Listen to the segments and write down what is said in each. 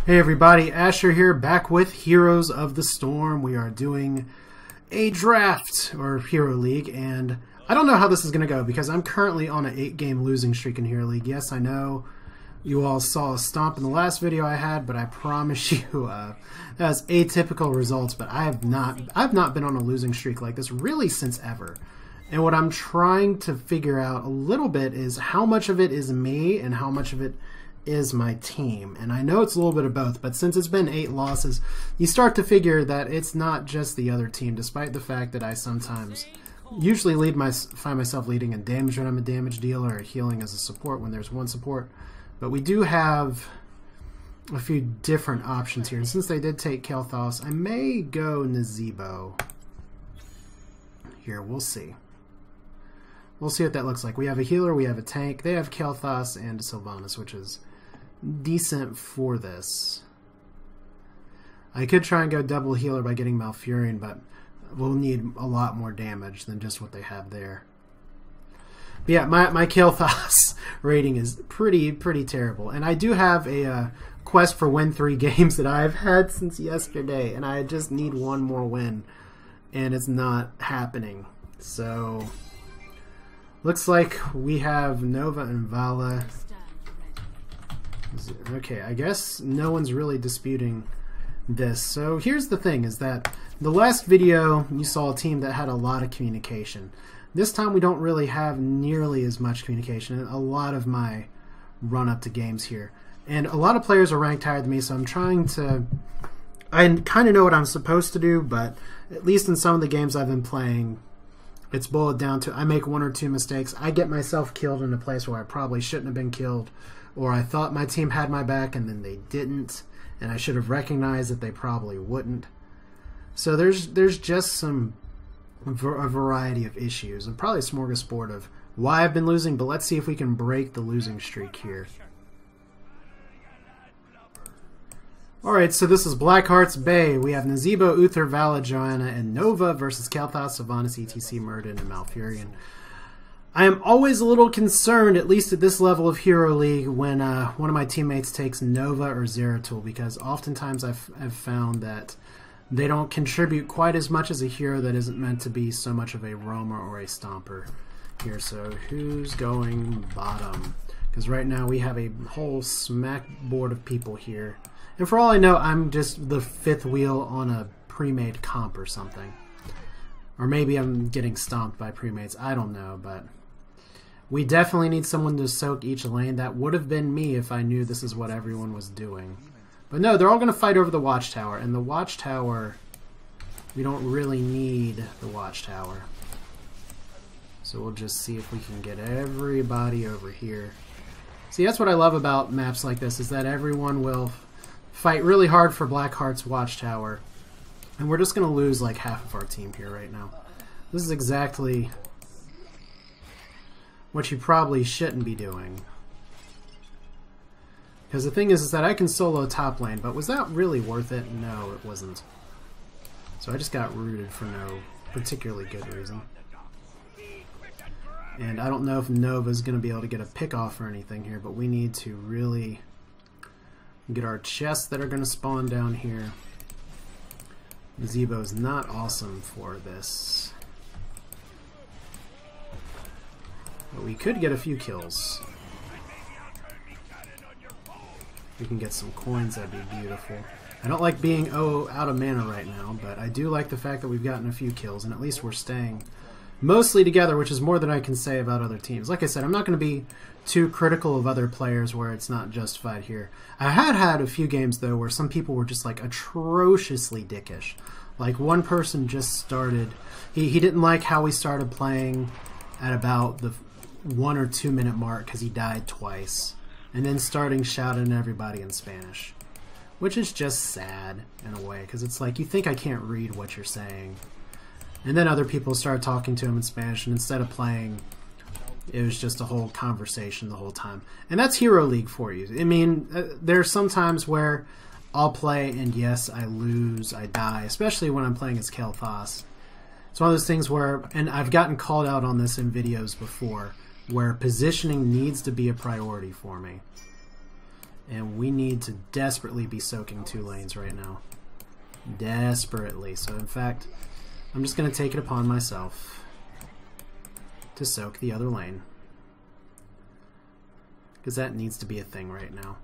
Hey everybody, Asher here, back with Heroes of the Storm. We are doing a draft, or Hero League, and I don't know how this is going to go because I'm currently on an 8-game losing streak in Hero League. Yes, I know you all saw a stomp in the last video I had, but I promise you that was atypical results, but I've not been on a losing streak like this really since ever. And what I'm trying to figure out a little bit is how much of it is me and how much of it is my team. And I know it's a little bit of both, but since it's been 8 losses, you start to figure that it's not just the other team, despite the fact that I sometimes usually find myself leading in damage when I'm a damage dealer, or healing as a support when there's one support. But we do have a few different options here, and since they did take Kael'Thas, I may go Nazeebo here. We'll see. We'll see what that looks like. We have a healer, we have a tank. They have Kael'Thas and Sylvanas, which is decent for this. I could try and go double healer by getting Malfurion, but we'll need a lot more damage than just what they have there. But yeah, my Kael'Thas rating is pretty terrible. And I do have a quest for win 3 games that I've had since yesterday, and I just need one more win, and it's not happening. So looks like we have Nova and Vala. Okay, I guess no one's really disputing this. So here's the thing, is that the last video you saw a team that had a lot of communication. This time we don't really have nearly as much communication in a lot of my run-up to games here. And a lot of players are ranked higher than me, so I'm trying to... I kind of know what I'm supposed to do, but at least in some of the games I've been playing, it's boiled down to I make 1 or 2 mistakes. I get myself killed in a place where I probably shouldn't have been killed, or I thought my team had my back and then they didn't, and I should have recognized that they probably wouldn't. So there's just a variety of issues, and probably a smorgasbord of why I've been losing, but let's see if we can break the losing streak here. Alright, so this is Blackheart's Bay. We have Nazeebo, Uther, Vala, Joanna, and Nova versus Kael'Thas, Sylvanas, etc., Murden, and Malfurion. I am always a little concerned, at least at this level of Hero League, when one of my teammates takes Nova or Zeratul, because oftentimes I've found that they don't contribute quite as much as a hero that isn't meant to be so much of a roamer or a stomper here. So who's going bottom? Because right now we have a whole smack board of people here. And for all I know, I'm just the 5th wheel on a pre-made comp or something. Or maybe I'm getting stomped by pre-mates. I don't know, but we definitely need someone to soak each lane. That would have been me if I knew this is what everyone was doing. But no, they're all going to fight over the Watchtower. And the Watchtower, we don't really need the Watchtower. So we'll just see if we can get everybody over here. See, that's what I love about maps like this, is that everyone will fight really hard for Blackheart's Watchtower. And we're just going to lose like half of our team here right now. This is exactly what you probably shouldn't be doing. Because the thing is that I can solo top lane, but was that really worth it? No, it wasn't. So I just got rooted for no particularly good reason. And I don't know if Nova's going to be able to get a pick off or anything here, but we need to really get our chests that are going to spawn down here. Nazeebo is not awesome for this, but we could get a few kills. If we can get some coins, that'd be beautiful. I don't like being out of mana right now, but I do like the fact that we've gotten a few kills, and at least we're staying mostly together, which is more than I can say about other teams. Like I said, I'm not going to be too critical of other players where it's not justified here. I had a few games, though, where some people were just like atrociously dickish. Like one person just started, he didn't like how we started playing at about the 1 or 2 minute mark because he died twice, and then starting shouting at everybody in Spanish, which is just sad in a way, because it's like, you think I can't read what you're saying. And then other people started talking to him in Spanish, and instead of playing, it was just a whole conversation the whole time. And that's Hero League for you. I mean, there's some times where I'll play, and yes, I lose, I die, especially when I'm playing as Kael'Thas. It's one of those things where, and I've gotten called out on this in videos before, where positioning needs to be a priority for me. And we need to desperately be soaking 2 lanes right now. Desperately. So in fact, I'm just going to take it upon myself to soak the other lane. Because that needs to be a thing right now.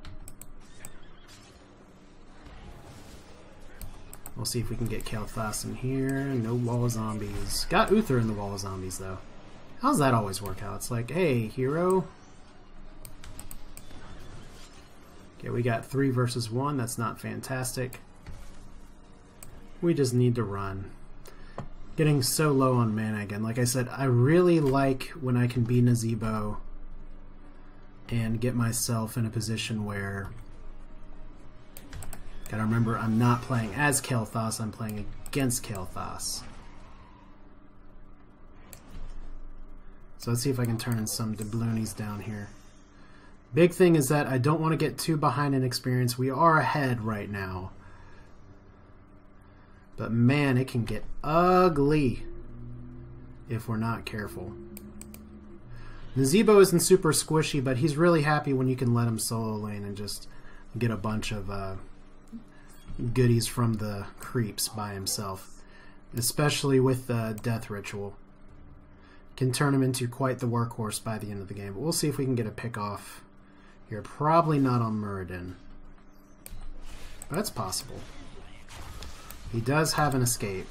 We'll see if we can get Kael'Thas in here. No wall of zombies. Got Uther in the wall of zombies though. How's that always work out? It's like, hey, hero. Okay, we got 3 versus 1. That's not fantastic. We just need to run. Getting so low on mana again. Like I said, I really like when I can be Nazeebo and get myself in a position where, gotta remember, I'm not playing as Kael'Thas, I'm playing against Kael'Thas. So let's see if I can turn in some doubloonies down here. Big thing is that I don't want to get too behind in experience. We are ahead right now. But man, it can get ugly if we're not careful. Nazeebo isn't super squishy, but he's really happy when you can let him solo lane and just get a bunch of goodies from the creeps by himself. Especially with the Death Ritual. Can turn him into quite the workhorse by the end of the game. But we'll see if we can get a pick off here. Probably not on Muradin. But that's possible. He does have an escape,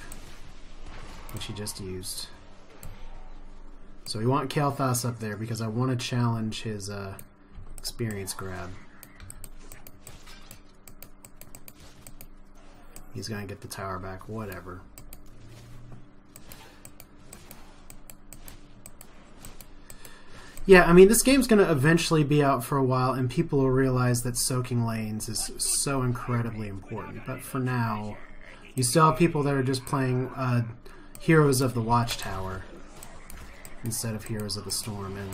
which he just used. So we want Kael'Thas up there because I want to challenge his experience grab. He's going to get the tower back, whatever. Yeah, I mean, this game's going to eventually be out for a while, and people will realize that soaking lanes is so incredibly important. But for now, you still have people that are just playing Heroes of the Watchtower instead of Heroes of the Storm, and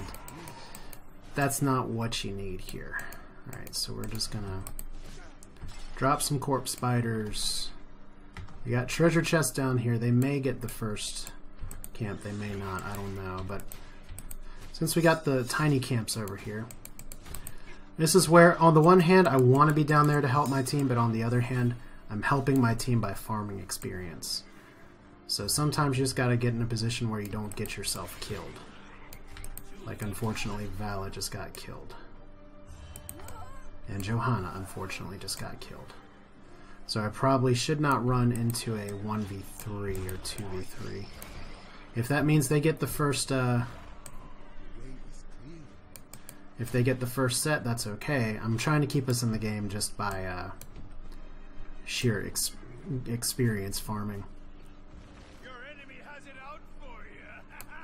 that's not what you need here. Alright, so we're just going to drop some corpse spiders. We got treasure chests down here. They may get the first camp, they may not, I don't know, but since we got the tiny camps over here, this is where, on the one hand, I want to be down there to help my team, but on the other hand, I'm helping my team by farming experience. So sometimes you just gotta get in a position where you don't get yourself killed. Like, unfortunately, Vala just got killed. And Johanna, unfortunately, just got killed. So I probably should not run into a 1v3 or 2v3. If that means they get the first, if they get the first set, that's okay. I'm trying to keep us in the game just by sheer experience farming.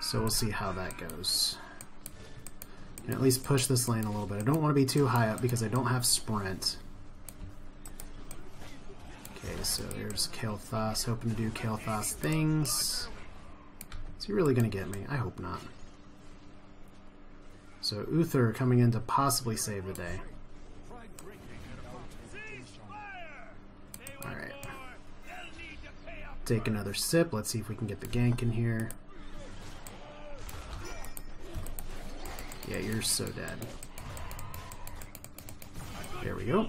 So we'll see how that goes. And at least push this lane a little bit. I don't want to be too high up because I don't have sprint. Okay, so there's Kael'Thas, hoping to do Kael'Thas things. Is he really going to get me? I hope not. So Uther coming in to possibly save the day. Alright. Take another sip. Let's see if we can get the gank in here. Yeah, you're so dead. There we go.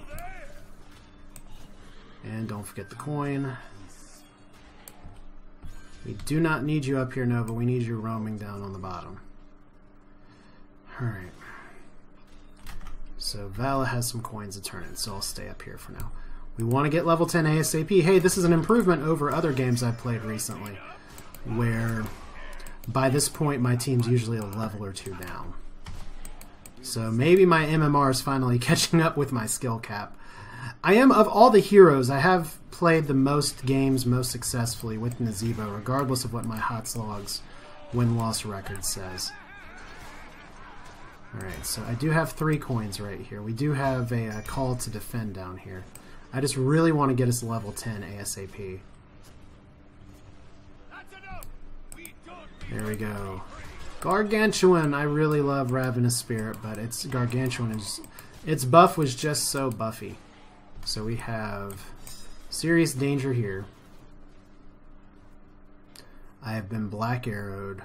And don't forget the coin. We do not need you up here, Nova. We need you roaming down on the bottom. Alright. So Vala has some coins to turn in, so I'll stay up here for now. We want to get level 10 ASAP. Hey, this is an improvement over other games I've played recently, where by this point my team's usually a level or 2 down. So maybe my MMR is finally catching up with my skill cap. I am, of all the heroes, I have played the most games most successfully with Nazeebo, regardless of what my HotS logs win-loss record says. Alright, so I do have 3 coins right here. We do have a call to defend down here. I just really want to get us level 10 ASAP. There we go. Gargantuan! I really love Ravenous Spirit, but its Gargantuan is... its buff was just so buffy. So we have serious danger here. I have been black arrowed.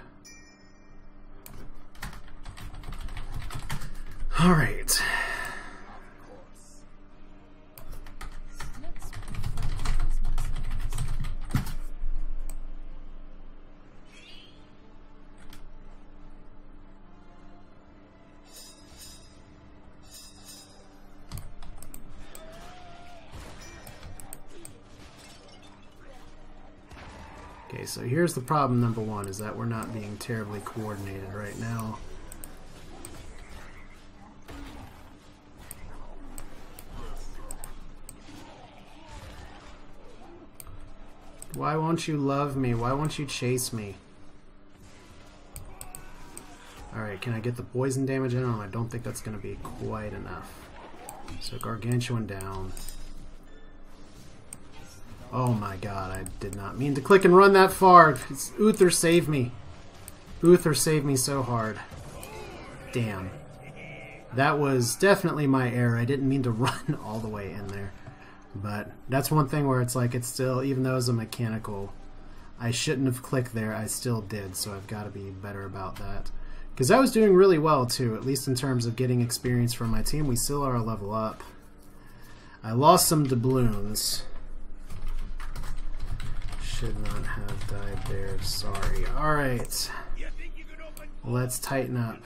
Alright. Okay, so here's the problem number one, is that we're not being terribly coordinated right now. Why won't you love me? Why won't you chase me? Alright, can I get the poison damage in? Oh, I don't think that's going to be quite enough. So Gargantuan down. Oh my god, I did not mean to click and run that far. Uther saved me. Uther saved me so hard. Damn. That was definitely my error. I didn't mean to run all the way in there. But that's one thing where it's like, it's still, even though it was a mechanical, I shouldn't have clicked there, I still did, so I've got to be better about that. Because I was doing really well too, at least in terms of getting experience from my team. We still are a level up. I lost some doubloons. Should not have died there, sorry. Alright. Let's tighten up.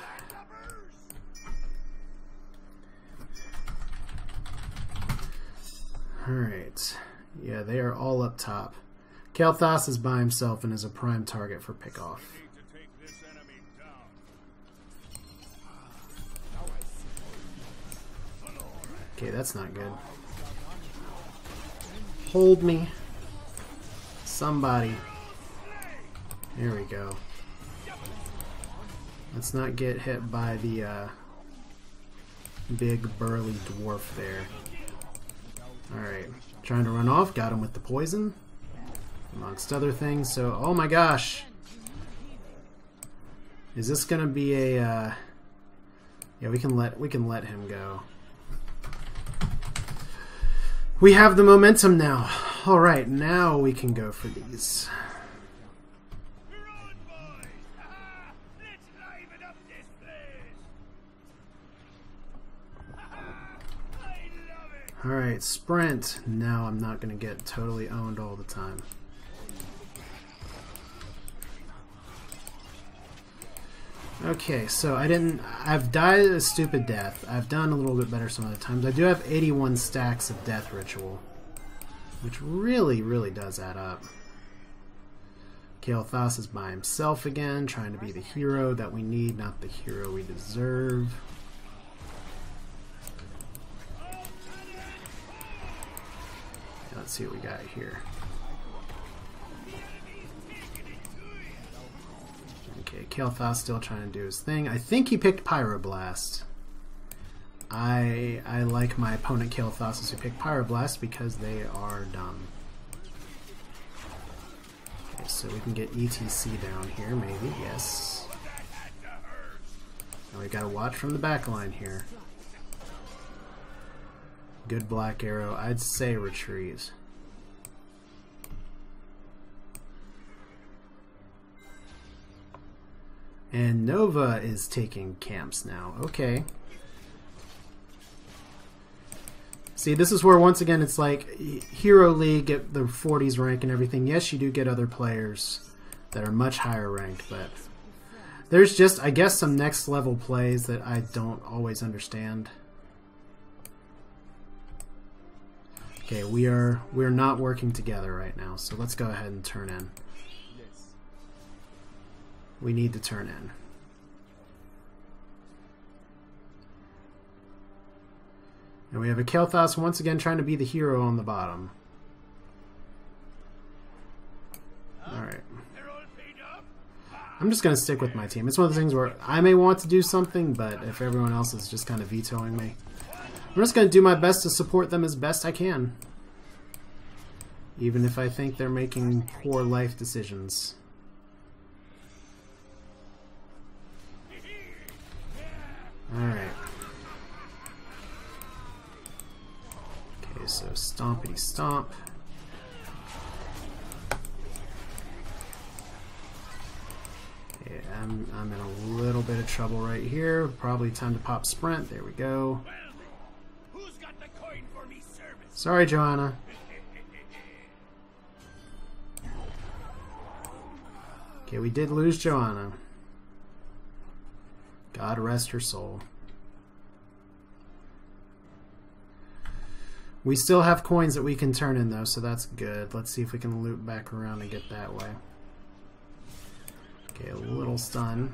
Alright. Yeah, they are all up top. Kael'Thas is by himself and is a prime target for pickoff. Okay, that's not good. Hold me. Somebody. There we go. Let's not get hit by the big burly dwarf there. Alright, trying to run off, got him with the poison, amongst other things, so, oh my gosh! Is this gonna be a, yeah, we can let him go. We have the momentum now. Alright, now we can go for these. Alright, sprint. Now I'm not going to get totally owned all the time. Okay, so I've died a stupid death. I've done a little bit better some other times. I do have 81 stacks of death ritual, which really, really does add up. Kael'Thas is by himself again, trying to be the hero that we need, not the hero we deserve. Let's see what we got here. Okay, Kael'Thas still trying to do his thing. I think he picked Pyroblast. I like my opponent Kael'Thas who pick Pyroblast because they are dumb. Okay, so we can get ETC down here, maybe, yes. Now we gotta watch from the back line here. Good black arrow. I'd say retreat. And Nova is taking camps now. Okay. See, this is where, once again, it's like Hero League, get the 40s rank and everything. Yes, you do get other players that are much higher ranked, but there's just, I guess, some next level plays that I don't always understand. Okay, we're not working together right now, so let's go ahead and turn in. We need to turn in. And we have a Kael'Thas once again trying to be the hero on the bottom. Alright. I'm just going to stick with my team. It's one of the things where I may want to do something, but if everyone else is just kind of vetoing me, I'm just going to do my best to support them as best I can. Even if I think they're making poor life decisions. Alright. Okay, so stompity stomp. Okay, I'm in a little bit of trouble right here. Probably time to pop sprint. There we go. Sorry, Joanna. Okay, we did lose Joanna. God rest her soul. We still have coins that we can turn in though, so that's good. Let's see if we can loop back around and get that way. Okay, a little stun.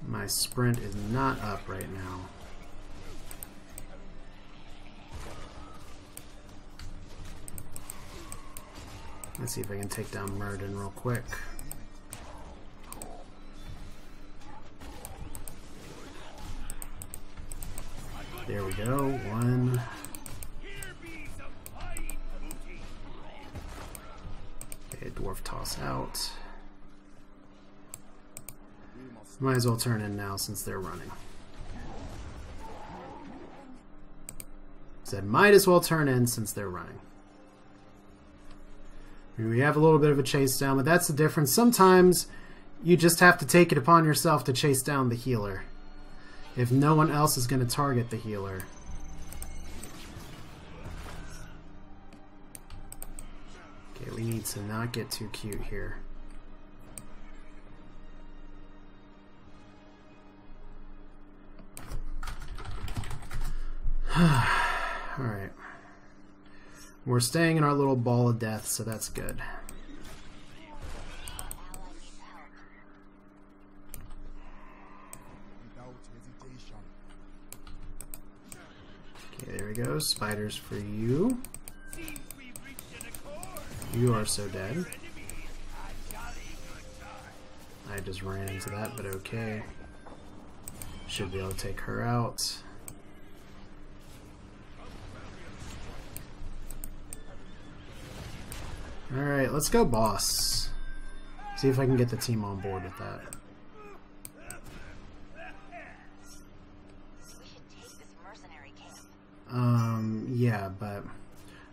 My sprint is not up right now. Let's see if I can take down Murden real quick. There we go. One. Okay, Dwarf Toss out. Might as well turn in now since they're running. Said might as well turn in since they're running. We have a little bit of a chase down, but that's the difference. Sometimes you just have to take it upon yourself to chase down the healer if no one else is going to target the healer. Okay, we need to not get too cute here. Alright. We're staying in our little ball of death, so that's good. Okay, there we go. Spiders for you. You are so dead. I just ran into that, but okay. Should be able to take her out. Alright, let's go boss. See if I can get the team on board with that. Yeah, but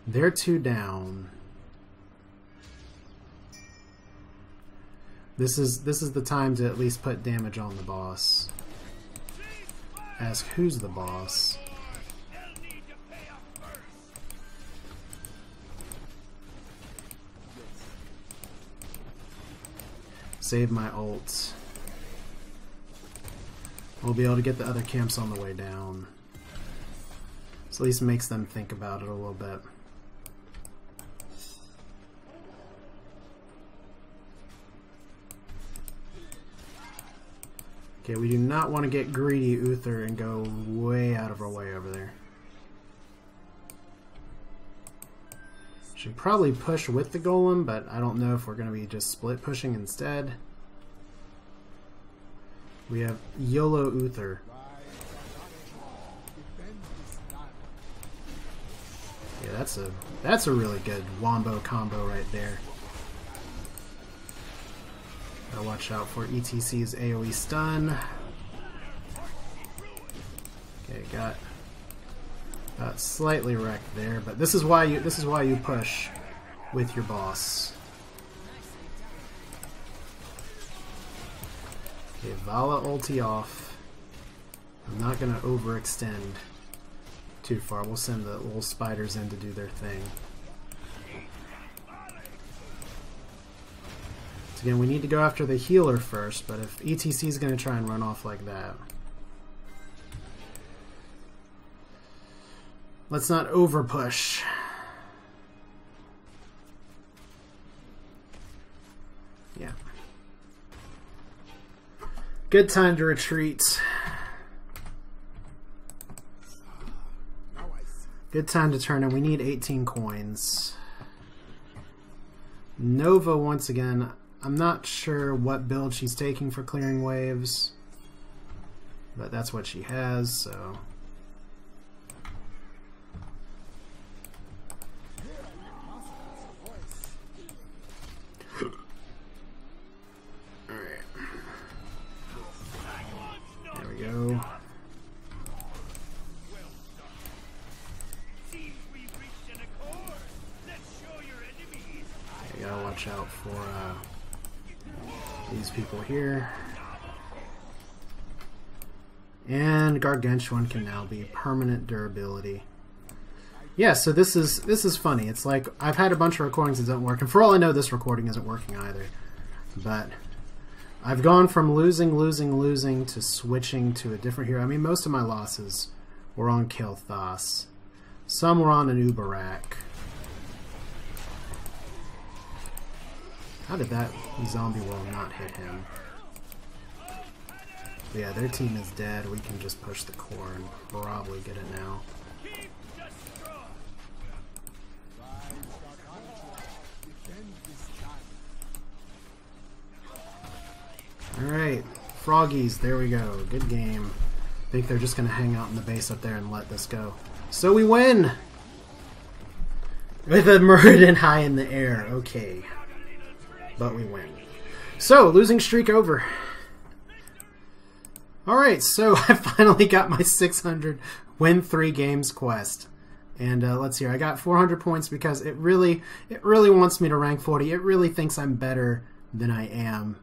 they're 2 down. This is the time to at least put damage on the boss. Ask who's the boss. Save my ult. We'll be able to get the other camps on the way down. So at least makes them think about it a little bit. Okay, we do not want to get greedy Uther and go way out of our way over there. Should probably push with the golem, but I don't know if we're going to be just split pushing instead. We have YOLO Uther. Yeah, that's a really good wombo combo right there. Gotta watch out for ETC's AoE stun. Okay, got slightly wrecked there, but this is why you push with your boss. Okay, Vala ulti off. I'm not gonna overextend too far. We'll send the little spiders in to do their thing. So again, we need to go after the healer first, but if ETC is gonna try and run off like that, let's not over push. Yeah. Good time to retreat. Good time to turn in. We need 18 coins. Nova once again. I'm not sure what build she's taking for clearing waves, but that's what she has, so. Alright. There we go. Okay, gotta watch out for these people here. And Gargantuan can now be permanent durability. Yeah, so this is funny. It's like I've had a bunch of recordings that don't work, and for all I know this recording isn't working either. But I've gone from losing to switching to a different hero. I mean, most of my losses were on Kael'Thas. Some were on an Uberak. How did that zombie wall not hit him? But yeah, their team is dead. We can just push the core and probably get it now. Alright, Froggies, there we go. Good game. I think they're just going to hang out in the base up there and let this go. So we win! With a Muradin high in the air. Okay. But we win. So, losing streak over. Alright, so I finally got my 600 win 3 games quest. And let's see here. I got 400 points because it really wants me to rank 40. It really thinks I'm better than I am.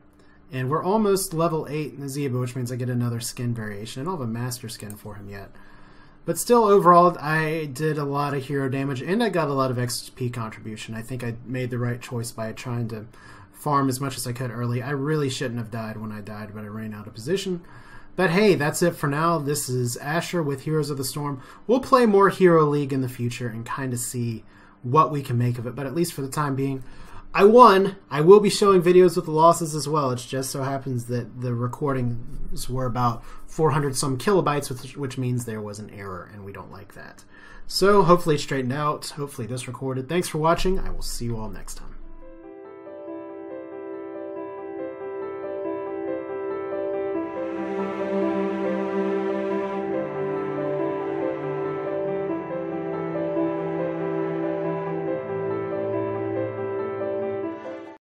And we're almost level 8 Nazeebo, which means I get another skin variation. I don't have a master skin for him yet. But still, overall, I did a lot of hero damage, and I got a lot of XP contribution. I think I made the right choice by trying to farm as much as I could early. I really shouldn't have died when I died, but I ran out of position. But hey, that's it for now. This is Asher with Heroes of the Storm. We'll play more Hero League in the future and kind of see what we can make of it. But at least for the time being, I won. I will be showing videos with the losses as well. It just so happens that the recordings were about 400 some kilobytes, which means there was an error, and we don't like that. So hopefully it straightened out. Hopefully this recorded. Thanks for watching. I will see you all next time.